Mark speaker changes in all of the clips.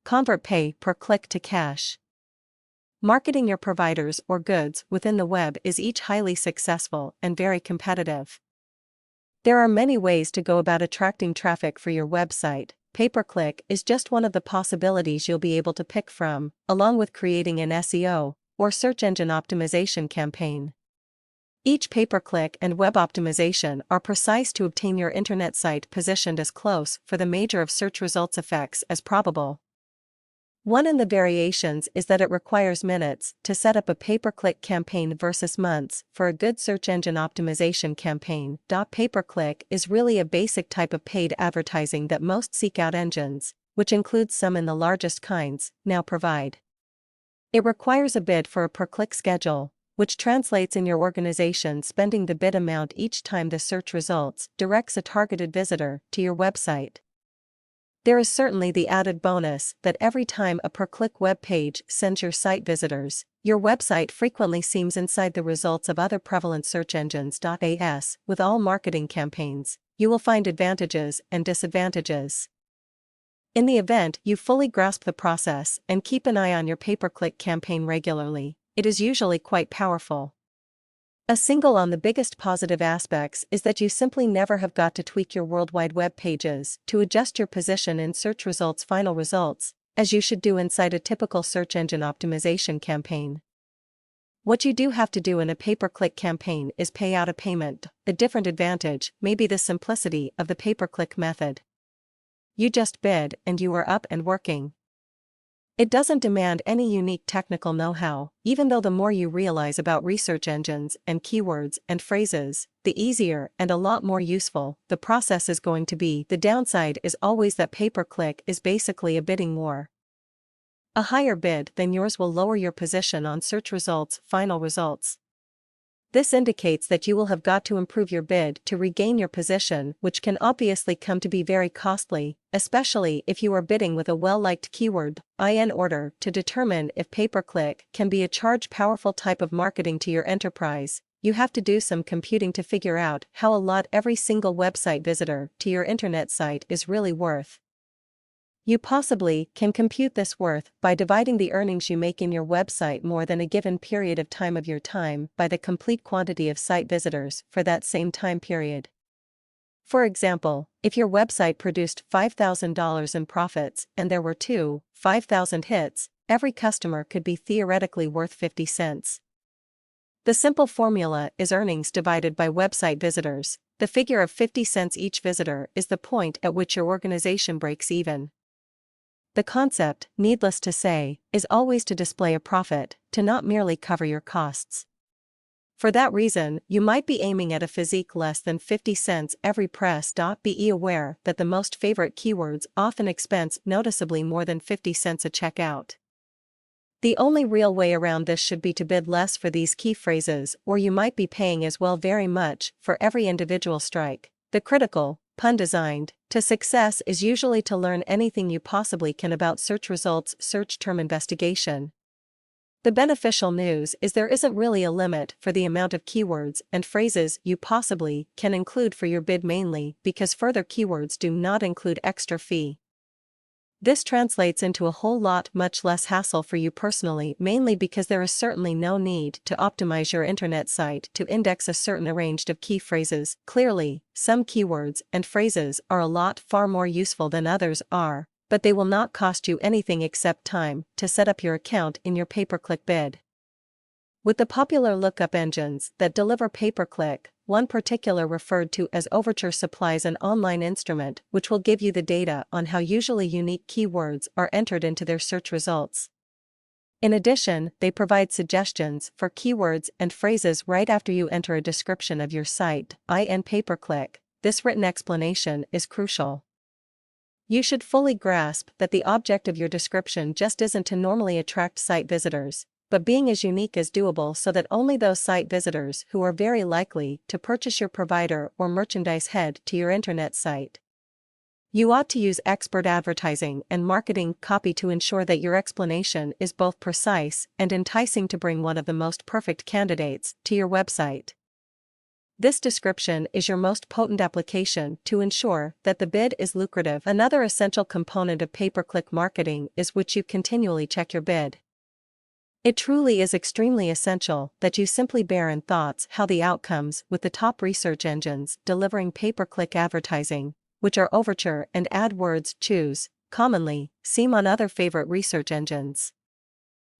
Speaker 1: Convert pay per click to cash. Marketing your providers or goods within the web is each highly successful and very competitive. There are many ways to go about attracting traffic for your website. Pay-per-click is just one of the possibilities you'll be able to pick from, along with creating an SEO or search engine optimization campaign. Each pay-per-click and web optimization are precise to obtain your internet site positioned as close for the major of search results effects as probable. One in the variations is that it requires minutes to set up a pay-per-click campaign versus months for a good search engine optimization campaign. Pay-per-click is really a basic type of paid advertising that most seek-out engines, which includes some in the largest kinds, now provide. It requires a bid for a per-click schedule, which translates in your organization spending the bid amount each time the search results directs a targeted visitor to your website. There is certainly the added bonus that every time a per-click web page sends your site visitors, your website frequently seems inside the results of other prevalent search engines. As with all marketing campaigns, you will find advantages and disadvantages. In the event you fully grasp the process and keep an eye on your pay-per-click campaign regularly, it is usually quite powerful. A single on the biggest positive aspects is that you simply never have got to tweak your World Wide Web pages to adjust your position in search results' final results, as you should do inside a typical search engine optimization campaign. What you do have to do in a pay-per-click campaign is pay out a payment. A different advantage may be the simplicity of the pay-per-click method. You just bid and you are up and working. It doesn't demand any unique technical know-how, even though the more you realize about research engines and keywords and phrases, the easier and a lot more useful the process is going to be. The downside is always that pay-per-click is basically a bidding war. A higher bid than yours will lower your position on search results' final results. This indicates that you will have got to improve your bid to regain your position, which can obviously come to be very costly, especially if you are bidding with a well-liked keyword. In order to determine if pay-per-click can be a charge-powerful type of marketing to your enterprise, you have to do some computing to figure out how a lot every single website visitor to your internet site is really worth. You possibly can compute this worth by dividing the earnings you make in your website more than a given period of time of your time by the complete quantity of site visitors for that same time period. For example, if your website produced $5,000 in profits and there were 5,000 hits, every customer could be theoretically worth 50 cents. The simple formula is earnings divided by website visitors. The figure of 50 cents each visitor is the point at which your organization breaks even. The concept, needless to say, is always to display a profit, to not merely cover your costs. For that reason, you might be aiming at a physique less than 50 cents every press. Be aware that the most favorite keywords often expense noticeably more than 50 cents a checkout. The only real way around this should be to bid less for these key phrases, or you might be paying as well very much for every individual strike. The critical, pun designed, to success is usually to learn anything you possibly can about search results, search term investigation. The beneficial news is there isn't really a limit for the amount of keywords and phrases you possibly can include for your bid, mainly because further keywords do not include extra fee. This translates into a whole lot much less hassle for you personally, mainly because there is certainly no need to optimize your internet site to index a certain range of key phrases. Clearly, some keywords and phrases are a lot far more useful than others are, but they will not cost you anything except time to set up your account in your pay-per-click bid. With the popular lookup engines that deliver pay-per-click, one particular referred to as Overture supplies an online instrument which will give you the data on how usually unique keywords are entered into their search results. In addition, they provide suggestions for keywords and phrases right after you enter a description of your site. In pay-per-click, this written explanation is crucial. You should fully grasp that the object of your description just isn't to normally attract site visitors, but being as unique as doable so that only those site visitors who are very likely to purchase your provider or merchandise head to your internet site. You ought to use expert advertising and marketing copy to ensure that your explanation is both precise and enticing to bring one of the most perfect candidates to your website. This description is your most potent application to ensure that the bid is lucrative. Another essential component of pay-per-click marketing is which you continually check your bid. It truly is extremely essential that you simply bear in thoughts how the outcomes with the top research engines delivering pay-per-click advertising, which are Overture and AdWords Choose, commonly seem on other favorite research engines.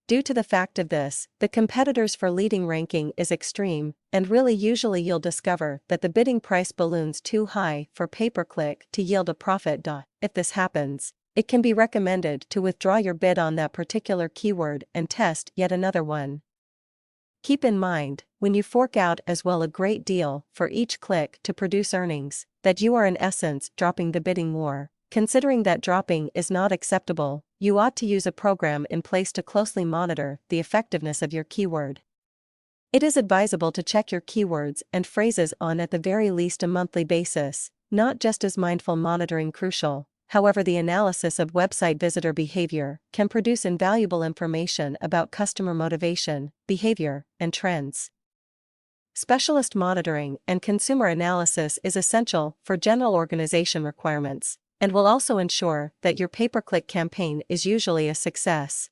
Speaker 1: Due to the fact of this, the competitors for leading ranking is extreme, and really usually you'll discover that the bidding price balloons too high for pay-per-click to yield a profit. If this happens, it can be recommended to withdraw your bid on that particular keyword and test yet another one. Keep in mind, when you fork out as well a great deal for each click to produce earnings, that you are in essence dropping the bidding war. Considering that dropping is not acceptable, you ought to use a program in place to closely monitor the effectiveness of your keyword. It is advisable to check your keywords and phrases on at the very least a monthly basis, not just as mindful monitoring crucial. However, the analysis of website visitor behavior can produce invaluable information about customer motivation, behavior, and trends. Specialist monitoring and consumer analysis is essential for general organization requirements, and will also ensure that your pay-per-click campaign is usually a success.